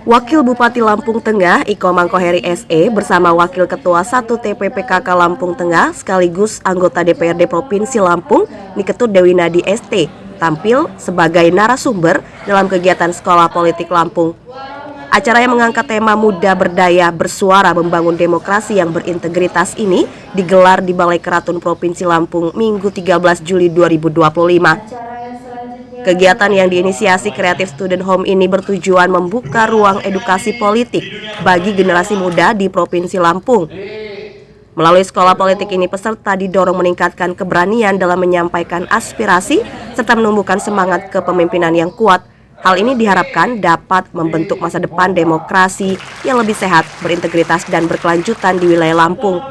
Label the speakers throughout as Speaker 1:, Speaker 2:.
Speaker 1: Wakil Bupati Lampung Tengah Iko Mangkoheri SE bersama Wakil Ketua 1 TPPKK Lampung Tengah sekaligus anggota DPRD Provinsi Lampung Niketut Dewi Nadi ST tampil sebagai narasumber dalam kegiatan Sekolah Politik Lampung. Acara yang mengangkat tema Muda Berdaya Bersuara Membangun Demokrasi yang Berintegritas ini digelar di Balai Keratun Provinsi Lampung Minggu 13 Juli 2025. Kegiatan yang diinisiasi Creative Student Home ini bertujuan membuka ruang edukasi politik bagi generasi muda di Provinsi Lampung. Melalui sekolah politik ini peserta didorong meningkatkan keberanian dalam menyampaikan aspirasi serta menumbuhkan semangat kepemimpinan yang kuat. Hal ini diharapkan dapat membentuk masa depan demokrasi yang lebih sehat, berintegritas dan berkelanjutan di wilayah Lampung.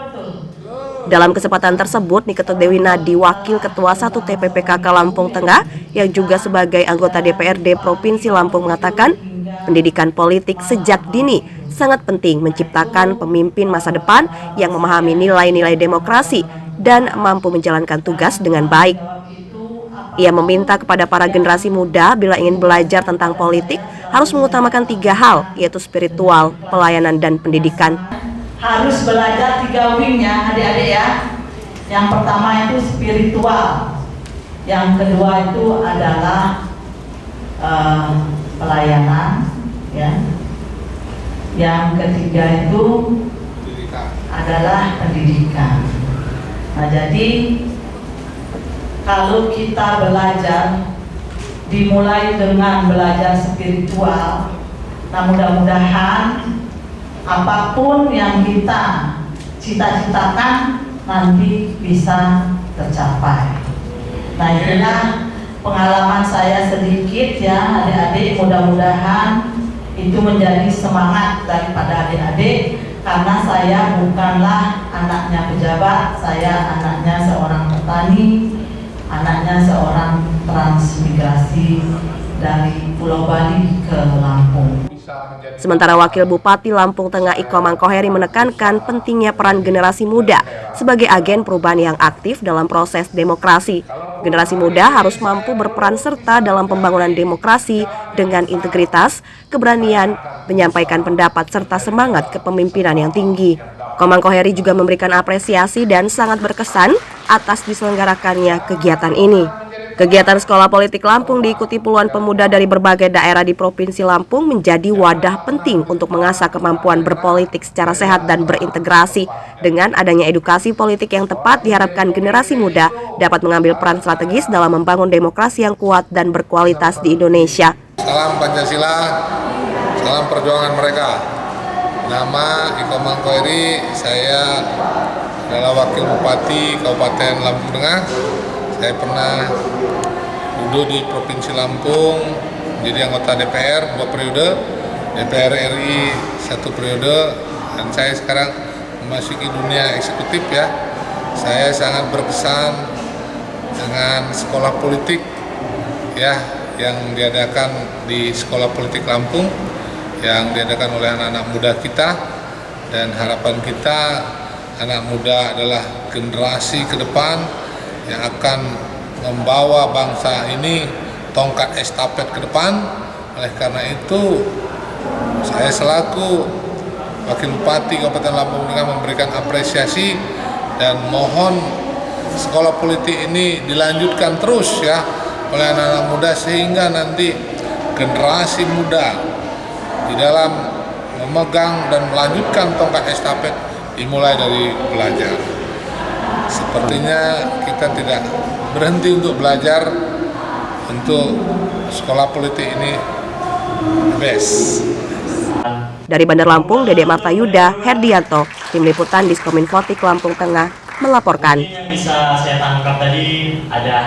Speaker 1: Dalam kesempatan tersebut, Niketut Dewi Nadi, Wakil Ketua 1 TPPKK Lampung Tengah yang juga sebagai anggota DPRD Provinsi Lampung mengatakan, pendidikan politik sejak dini sangat penting menciptakan pemimpin masa depan yang memahami nilai-nilai demokrasi dan mampu menjalankan tugas dengan baik. Ia meminta kepada para generasi muda bila ingin belajar tentang politik harus mengutamakan 3 hal, yaitu spiritual, pelayanan, dan pendidikan.
Speaker 2: Harus belajar 3 wingnya adik-adik ya. Yang pertama itu spiritual, yang kedua itu adalah pelayanan ya. Yang ketiga itu adalah pendidikan. Nah jadi kalau kita belajar dimulai dengan belajar spiritual, nah mudah-mudahan apapun yang kita cita-citakan nanti bisa tercapai. Nah inilah pengalaman saya sedikit ya adik-adik, mudah-mudahan itu menjadi semangat daripada adik-adik, karena saya bukanlah anaknya pejabat, saya anaknya seorang petani, anaknya seorang transmigrasi dari Pulau Bali ke Lampung.
Speaker 1: Sementara Wakil Bupati Lampung Tengah Iko Mangkoheri menekankan pentingnya peran generasi muda sebagai agen perubahan yang aktif dalam proses demokrasi. Generasi muda harus mampu berperan serta dalam pembangunan demokrasi dengan integritas, keberanian, menyampaikan pendapat serta semangat kepemimpinan yang tinggi. Iko Mangkoheri juga memberikan apresiasi dan sangat berkesan atas diselenggarakannya kegiatan ini. Kegiatan Sekolah Politik Lampung diikuti puluhan pemuda dari berbagai daerah di Provinsi Lampung menjadi wadah penting untuk mengasah kemampuan berpolitik secara sehat dan berintegrasi. Dengan adanya edukasi politik yang tepat, diharapkan generasi muda dapat mengambil peran strategis dalam membangun demokrasi yang kuat dan berkualitas di Indonesia.
Speaker 3: Salam Pancasila, salam perjuangan mereka. Nama Iko Mangkoheri, saya adalah Wakil Bupati Kabupaten Lampung Tengah. Saya pernah duduk di Provinsi Lampung, jadi anggota DPR 2 periode, DPR RI 1 periode, dan saya sekarang memasuki dunia eksekutif ya. Saya sangat berkesan dengan sekolah politik ya yang diadakan di Sekolah Politik Lampung, yang diadakan oleh anak-anak muda kita, dan harapan kita anak muda adalah generasi ke depan yang akan membawa bangsa ini tongkat estafet ke depan. Oleh karena itu, saya selaku Wakil Bupati Kabupaten Lampung Tengah memberikan apresiasi dan mohon sekolah politik ini dilanjutkan terus ya oleh anak-anak muda, sehingga nanti generasi muda di dalam memegang dan melanjutkan tongkat estafet dimulai dari belajar. Sepertinya kita tidak berhenti untuk belajar, untuk sekolah politik ini best.
Speaker 1: Dari Bandar Lampung, Dede Martayuda, Herdianto, Tim Liputan Diskominfotik Lampung Tengah melaporkan.
Speaker 4: Bisa saya tangkap tadi ada